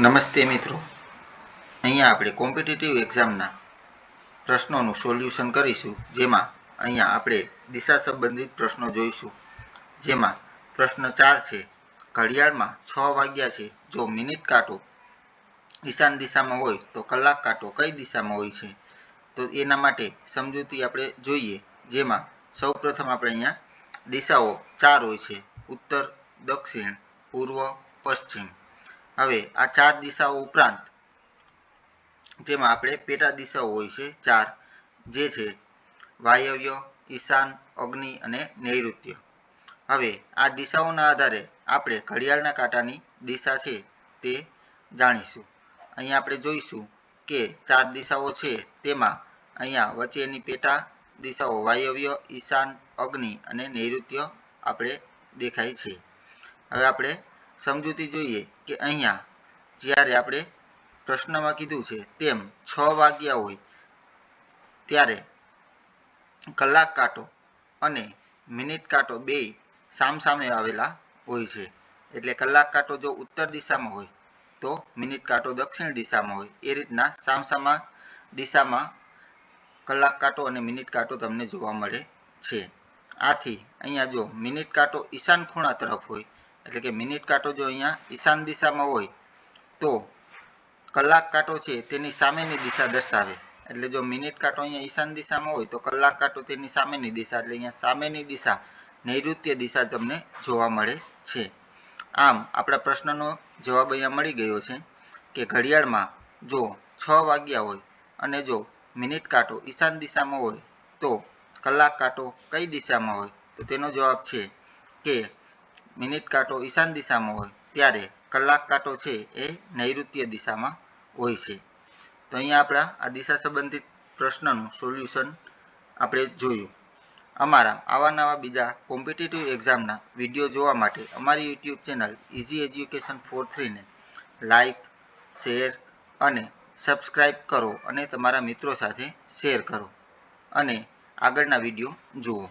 નમસ્તે મિત્રો, અહીંયા આપણે કોમ્પિટિટિવ એક્ઝામના પ્રશ્નોનું સોલ્યુશન કરીશું. જેમાં અહીંયા આપણે દિશા સંબંધિત પ્રશ્નો જોઈશું. જેમાં પ્રશ્ન 4 છે, ઘડિયાળમાં 6 વાગ્યા છે. જો મિનિટ કાંટો ઈશાન દિશામાં હોય તો કલાક કાંટો કઈ દિશામાં હોય છે? તો એના માટે સમજૂતી આપણે જોઈએ. જેમાં સૌપ્રથમ આપણે અહીંયા દિશાઓ 4 હોય છે: ઉત્તર, દક્ષિણ, પૂર્વ, પશ્ચિમ. હવે આ 4 દિશાઓ ઉપરાંત જેમાં આપણે પેટા દિશાઓ હોય છે 4, જે છે વાયવ્ય, ઈશાન, અગ્નિ અને નૈઋત્ય. હવે આ દિશાઓના આધારે આપણે ઘડિયાળના કાંટાની દિશા છે તે જાણીશું. અહીંયા આપણે જોઈશું કે 4 દિશાઓ છે, તેમાં અહીંયા વચ્ચેની પેટા દિશાઓ વાયવ્ય, ઈશાન, અગ્નિ અને નૈઋત્ય આપણે દેખાય છે. હવે આપણે સમજૂતી જોઈએ કે અહીંયા જ્યારે આપણે પ્રશ્નમાં કીધું છે તેમ 6 વાગ્યા હોય ત્યારે કલાક કાંટો અને મિનિટ કાંટો બે સામસામે આવેલા હોય છે. એટલે કલાક કાંટો જો ઉત્તર દિશામાં હોય તો મિનિટ કાંટો દક્ષિણ દિશામાં હોય. એ રીતના સામસામા દિશામાં કલાક કાંટો અને મિનિટ કાંટો તમને જોવા મળે છે. આથી અહીંયા જો મિનિટ કાંટો ઈશાન ખૂણા તરફ હોય, એટલે કે મિનિટ કાંટો જો અહીંયા ઈશાન દિશામાં હોય તો કલાક કાંટો છે તેની સામેની દિશા દર્શાવે. એટલે જો મિનિટ કાંટો અહીંયા ઈશાન દિશામાં હોય તો કલાક કાંટો તેની સામેની દિશા, એટલે અહીંયા સામેની દિશા નૈઋત્ય દિશા તમને જોવા મળે છે. આમ આપણા પ્રશ્નનો જવાબ અહીંયા મળી ગયો છે કે ઘડિયાળમાં જો 6 વાગ્યા હોય અને જો મિનિટ કાંટો ઈશાન દિશામાં હોય તો કલાક કાંટો કઈ દિશામાં હોય? તો તેનો જવાબ છે કે મિનિટ કાંટો ઈશાન દિશામાં હોય ત્યારે કલાક કાંટો છે એ નૈઋત્ય દિશામાં હોય છે. તો અહીંયા આપણા આ દિશા સંબંધિત પ્રશ્નનું સોલ્યુશન આપણે જોયું. અમારા આવા નવા બીજા કોમ્પિટિટિવ એક્ઝામના વિડીયો જોવા માટે અમારી YouTube channel easy education four 3 ને લાઇક, શેર અને સબસ્ક્રાઈબ કરો અને તમારા મિત્રો સાથે શેર કરો અને આગળના વિડીયો જુઓ.